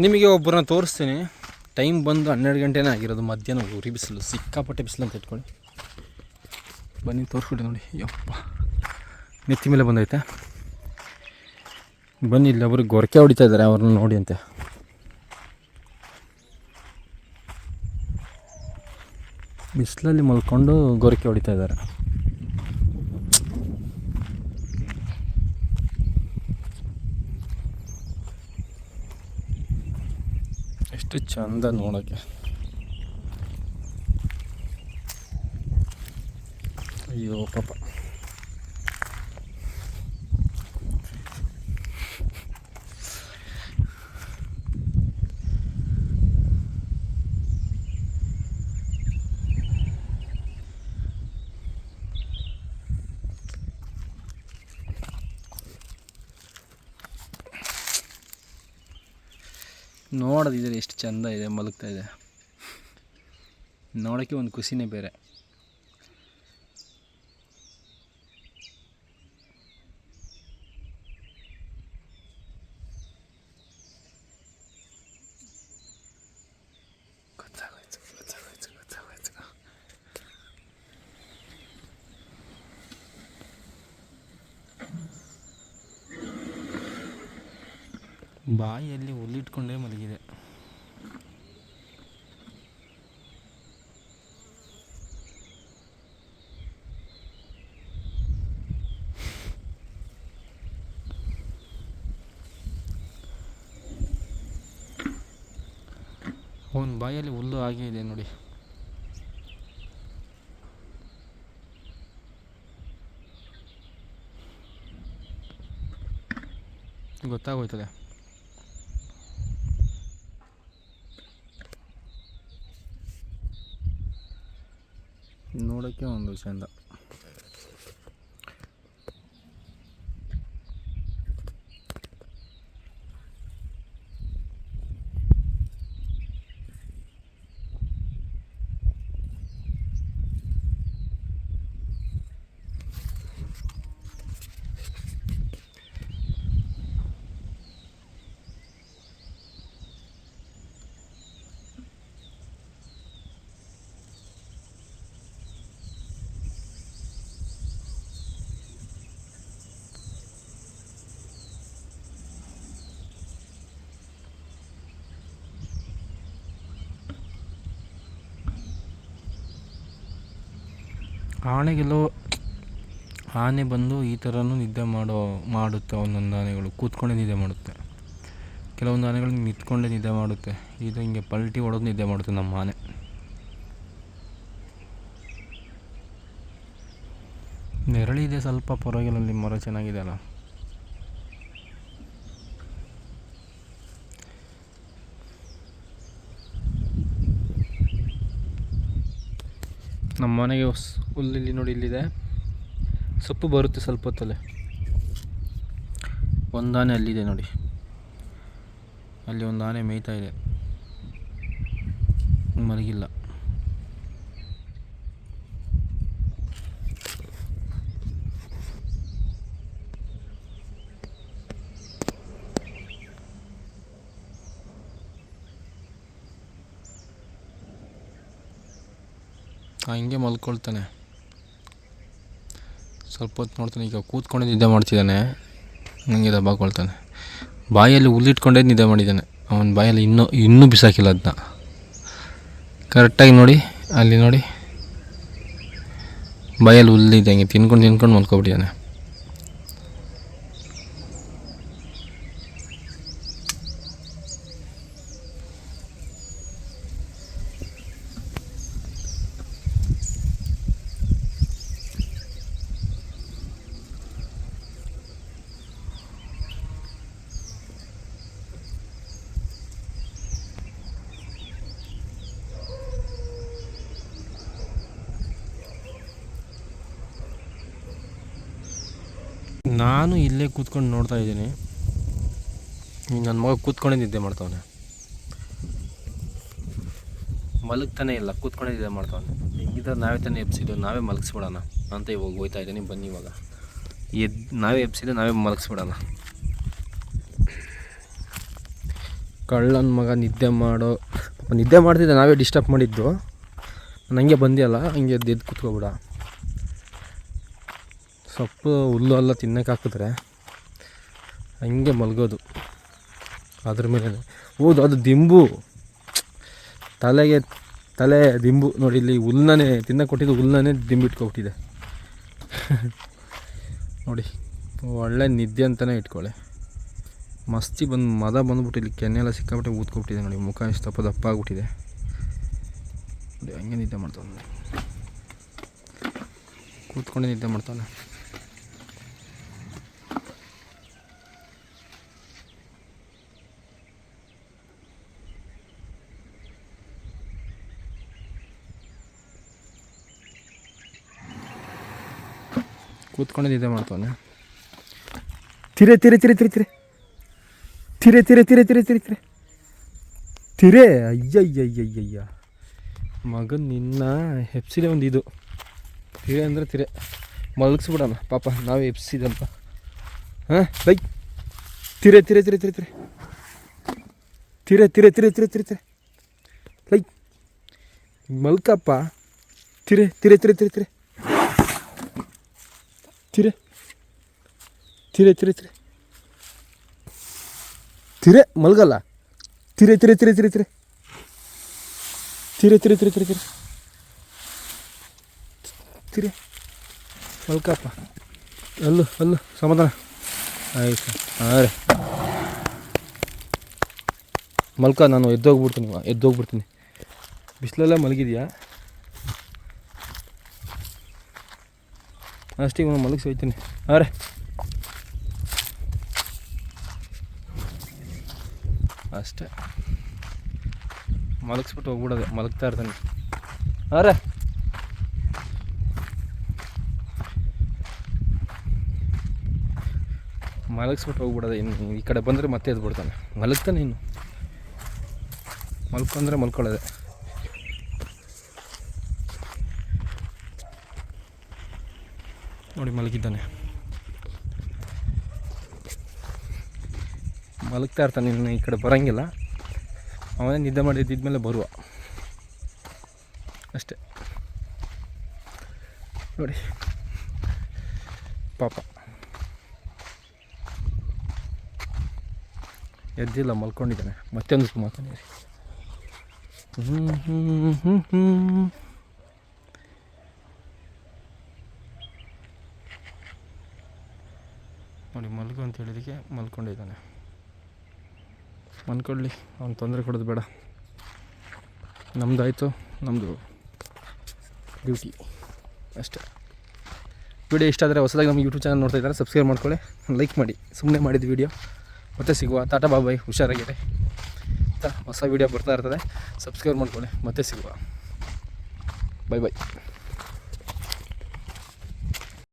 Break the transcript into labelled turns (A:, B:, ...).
A: ನಿಮಗೆ ಒಬ್ಬರನ್ನ ತೋರಿಸ್ತೀನಿ. ಟೈಮ್ ಬಂದು 12 ಗಂಟೆನೇ ಆಗಿರೋದು, ಮಧ್ಯಾಹ್ನ ಉರಿ ಬಿಸಿಲು, ಸಿಕ್ಕಾಪಟ್ಟೆ ಬಿಸಿಲು ಅಂತ ಇಟ್ಕೊಳ್ಳಿ. ಬನ್ನಿ ತೋರಿಸ್ಬಿಟ್ಟು ನೋಡಿ. ಯಪ್ಪ ನೆತ್ತಿ ಮೇಲೆ ಬಂದೈತೆ. ಬನ್ನಿ, ಇಲ್ಲಿ ಒಬ್ರಿಗೆ ಗೊರಕೆ ಹೊಡಿತಾ ಇದ್ದಾರೆ, ಅವ್ರನ್ನ ನೋಡಿ ಅಂತೆ. ಬಿಸಿಲಲ್ಲಿ ಮಲ್ಕೊಂಡು ಗೊರಕೆ ಹೊಡಿತಾ ಇದ್ದಾರೆ. ಎಷ್ಟು ಚಂದ ನೋಡೋಕ್ಕೆ. ಅಯ್ಯೋ ಪಾಪ. ನೋಡೋದಿದ್ರೆ ಎಷ್ಟು ಚಂದ ಇದೆ, ಮಲಗ್ತಾ ಇದೆ. ನೋಡೋಕ್ಕೆ ಒಂದು ಖುಷಿನೇ ಬೇರೆ. ಬಾಯಿಯಲ್ಲಿ ಹುಲ್ಲಿಟ್ಕೊಂಡೇ ಮಲಗಿದೆ. ಅವನ ಬಾಯಲ್ಲಿ ಹುಲ್ಲು ಹಾಗೆ ಇದೆ ನೋಡಿ. ಗೊತ್ತಾಗೋಯ್ತದೆ. ನೋಡೋಕ್ಕೆ ಒಂದು ಚಂದ. ಆನೆಗೆಲ್ಲೋ ಆನೆ ಬಂದು ಈ ಥರನೂ ನಿದ್ದೆ ಮಾಡುತ್ತೆ. ಒಂದೊಂದು ಆನೆಗಳು ಕೂತ್ಕೊಂಡೇ ನಿದ್ದೆ ಮಾಡುತ್ತೆ, ಕೆಲವೊಂದು ಆನೆಗಳು ನಿಂತ್ಕೊಂಡೇ ನಿದ್ದೆ ಮಾಡುತ್ತೆ. ಇದು ಹಿಂಗೆ ಪಲ್ಟಿ ಹೊಡೆದು ನಿದ್ದೆ ಮಾಡುತ್ತೆ ನಮ್ಮ ಆನೆ. ನೆರಳಿದೆ ಸ್ವಲ್ಪ, ಪರವಾಗಿಲ್ಲ, ಅಲ್ಲಿ ಮರ ಚೆನ್ನಾಗಿದೆ ಅಲ್ಲ. ನಮ್ಮ ಮನೆಗೆ ಹುಲ್ಲಿಲ್ಲಿ ನೋಡಿ, ಇಲ್ಲಿದೆ ಸೊಪ್ಪು ಬರುತ್ತೆ ಸ್ವಲ್ಪ ಹೊತ್ತಲ್ಲೇ. ಒಂದು ಆನೆ ಅಲ್ಲಿದೆ ನೋಡಿ, ಅಲ್ಲಿ ಒಂದು ಆನೆ ಮೇಯ್ತಾ ಇದೆ, ಮಲಗಿಲ್ಲ. ಹಿಂಗೆ ಮಲ್ಕೊಳ್ತಾನೆ, ಸ್ವಲ್ಪ ಹೊತ್ತು ನೋಡ್ತಾನೆ. ಈಗ ಕೂತ್ಕೊಂಡೇ ನಿದ್ದೆ ಮಾಡ್ತಿದ್ದಾನೆ, ನನಗೆ ದಬ್ಬಾಕೊಳ್ತಾನೆ. ಬಾಯಲ್ಲಿ ಹುಲ್ಲಿಟ್ಕೊಂಡೇ ನಿದ್ದೆ ಮಾಡಿದ್ದಾನೆ. ಅವನ ಬಾಯಲ್ಲಿ ಇನ್ನೂ ಬಿಸಾಕಿಲ್ಲ ಅದನ್ನ. ಕರೆಕ್ಟಾಗಿ ನೋಡಿ, ಅಲ್ಲಿ ನೋಡಿ, ಬಾಯಲ್ಲಿ ಹುಲ್ಲಿದೆ, ಹಿಂಗೆ ತಿನ್ಕೊಂಡು ಮಲ್ಕೊಬಿಟ್ಟಿದ್ದಾನೆ. ನಾನು ಇಲ್ಲೇ ಕೂತ್ಕೊಂಡು ನೋಡ್ತಾ ಇದ್ದೀನಿ. ನನ್ನ ಮಗ ಕೂತ್ಕೊಂಡೇ ನಿದ್ದೆ ಮಾಡ್ತಾವನೆ, ಮಲಗ್ತಾನೆ ಇಲ್ಲ, ಕೂತ್ಕೊಂಡೇ ನಿದ್ದೆ ಮಾಡ್ತಾವನೆ. ಹಿಂಗಿದ್ರೆ ನಾವೇ ತಾನೇ ಎಬ್ಸಿದ್ದು, ನಾವೇ ಮಲಗಿಸ್ಬಿಡೋಣ ಅಂತ ಇವಾಗ ಹೋಗ್ತಾ ಇದ್ದೀನಿ. ಬನ್ನಿ, ಇವಾಗ ನಾವೇ ಎಬ್ಸಿದ್ದು ನಾವೇ ಮಲಗಿಸ್ಬಿಡೋಣ. ಕಳ್ಳನ ಮಗ ನಿದ್ದೆ ಮಾಡೋ ಪಾಪ ನಿದ್ದೆ ಮಾಡ್ತಿದ್ದೆ, ನಾವೇ ಡಿಸ್ಟರ್ಬ್ ಮಾಡಿದ್ದು. ನನಗೆ ಬಂದಿಯಲ್ಲ ಹಂಗೆ ಎದ್ದು ಕೂತ್ಕೊಬಿಡ. ಸೊಪ್ಪು ಹುಲ್ಲು ಎಲ್ಲ ತಿನ್ನೋಕೆ ಹಾಕಿದ್ರೆ ಹಂಗೆ ಮಲಗೋದು ಅದ್ರ ಮೇಲೆ. ಹೌದು, ಅದು ದಿಂಬು, ತಲೆ ದಿಂಬು ನೋಡಿ. ಇಲ್ಲಿ ಹುಲ್ಲನ್ನೇ ತಿನ್ನೋಕೆ ಕೊಟ್ಟಿದ್ದು, ಹುಲ್ಲನ್ನೇ ದಿಂಬು ಇಟ್ಕೊಬಿಟ್ಟಿದೆ ನೋಡಿ. ಒಳ್ಳೆ ನಿದ್ದೆ ಅಂತಲೇ ಇಟ್ಕೊಳ್ಳಿ. ಮಸ್ತಿ ಬಂದ್ಬಿಟ್ಟು ಇಲ್ಲಿ ಕೆನ್ನೆಲ್ಲ ಸಿಕ್ಕಾಬಿಟ್ಟೆ ಊದ್ಕೊಬಿಟ್ಟಿದೆ ನೋಡಿ. ಮುಖ ಎಷ್ಟು ದಪ್ಪ ಆಗ್ಬಿಟ್ಟಿದೆ ನೋಡಿ. ಹಂಗೆ ನಿದ್ದೆ ಮಾಡ್ತಾನೆ, ಕೂತ್ಕೊಂಡೆ ನಿದ್ದೆ ಮಾಡ್ತಾನೆ. ಕೂತ್ಕೊಂಡೆ ನಿದ್ದೆ ಮಾಡ್ತಾನೆ. ತಿರೆ ತಿರೆ ತಿರೆ ತಿರೆ ತಿರೆ ತಿರೆ ತಿರೆ ತಿರೆ ತಿರೆ ತಿರೆ ತಿರೆ ತಿರೆ ಅಯ್ಯಯ್ಯಯ್ಯಯ್ಯ ಮಗನ ನಿನ್ನ ಹೆಪ್ಸಿದೆ ಒಂದು ಇದು. ತಿರೆ ಅಂದರೆ ತಿರೆ. ಮಲಗಿಸ್ಬಿಡೋಣ ಪಾಪ, ನಾವೇ ಎಪ್ಸಿದಲ್ಪ. ಹಾಂ ಬೈ ತಿರೆ ತಿರೆ ತಿರೆ ತಿರೆ ತಿರೆ ತಿರೆ ತಿರೆ ತಿರೆ ತಿರೆ ತಿರೆ ತಿರೆ ಲೈ ಮಲ್ಕಪ್ಪ. ತಿರೆ ತಿರೆ ತಿರೆ ತಿರೆ ತಿರೆ ತಿರೆ ತಿರೆ ತಿರೆ ತಿರೆ ತಿರೆ ಮಲ್ಗಲ್ಲ. ತಿರೆ ತಿರೆ ತಿರೆ ತಿರೆ ತಿರೆ ತಿರೆ ತಿರೆ ತಿರೆ ತಿರೆ ತಿರೆ ತಿರೆ ಮಲ್ಕಪ್ಪ. ಅಲ್ಲು ಸಮಾಧಾನ ಆಯ್ತು. ಹಾಂ ಮಲ್ಕ, ನಾನು ಎದ್ದೋಗ್ಬಿಡ್ತೀನಿ. ಬಿಸಿಲೆಲ್ಲ ಮಲಗಿದ್ಯಾ ಅಷ್ಟೇ, ಇವನು ಮಲಗಿಸಿ ಹೋಗ್ತೀನಿ. ಅರೆ ಅಷ್ಟೇ, ಮಲಗಿಸ್ಬಿಟ್ಟು ಹೋಗ್ಬಿಡೋದೆ. ಮಲಗ್ತಾ ಇರ್ತಾನೆ. ಅರೆ ಮಲಗಿಸ್ಬಿಟ್ಟು ಹೋಗ್ಬಿಡೋದೆ. ಇನ್ನು ಈ ಕಡೆ ಬಂದರೆ ಮತ್ತೆ ಎದ್ಬಿಡ್ತಾನೆ. ಮಲಗ್ತಾನೆ, ಇನ್ನು ಮಲ್ಕೊಂಡ್ರೆ ಮಲ್ಕೊಳ್ಳೋದೆ. ನೋಡಿ ಮಲಗಿದ್ದಾನೆ, ಮಲಗ್ತಾ ಇರ್ತಾನೆ. ಇನ್ನು ಈ ಕಡೆ ಬರೋಂಗಿಲ್ಲ. ಅವನೇ ನಿದ್ದೆ ಮಾಡಿದ್ದಿದ್ಮೇಲೆ ಬರುವ ಅಷ್ಟೇ ನೋಡಿ. ಪಾಪ ಎದ್ದಿಲ್ಲ, ಮಲ್ಕೊಂಡಿದ್ದಾನೆ. ಮತ್ತೆ ಒಂದು ಮಾತಾಡಿ. ನೋಡಿ ಮಲ್ಗು ಅಂತ ಹೇಳಿದಕ್ಕೆ ಮಲ್ಕೊಂಡಿದ್ದಾನೆ. ಮಲ್ಕೊಳ್ಳಿ, ಅವ್ನು ತೊಂದರೆ ಕೊಡೋದು ಬೇಡ. ನಮ್ಮದಾಯಿತು, ನಮ್ಮದು ಡ್ಯೂಟಿ ಅಷ್ಟೇ. ವಿಡಿಯೋ ಇಷ್ಟ ಆದರೆ ಹೊಸದಾಗಿ ನಮ್ಮ ಯೂಟ್ಯೂಬ್ ಚಾನಲ್ ನೋಡ್ತಾ ಇದ್ದಾರೆ, ಸಬ್ಸ್ಕ್ರೈಬ್ ಮಾಡ್ಕೊಳ್ಳಿ, ಲೈಕ್ ಮಾಡಿ. ಸುಮ್ಮನೆ ಮಾಡಿದ್ದು ವಿಡಿಯೋ. ಮತ್ತೆ ಸಿಗುವ. ಟಾಟಾ ಬಾಯ್, ಹುಷಾರಾಗಿದೆ. ಹೊಸ ವಿಡಿಯೋ ಬರ್ತಾ ಇರ್ತದೆ, ಸಬ್ಸ್ಕ್ರೈಬ್ ಮಾಡ್ಕೊಳ್ಳಿ. ಮತ್ತೆ ಸಿಗುವ. ಬಾಯ್ ಬಾಯ್.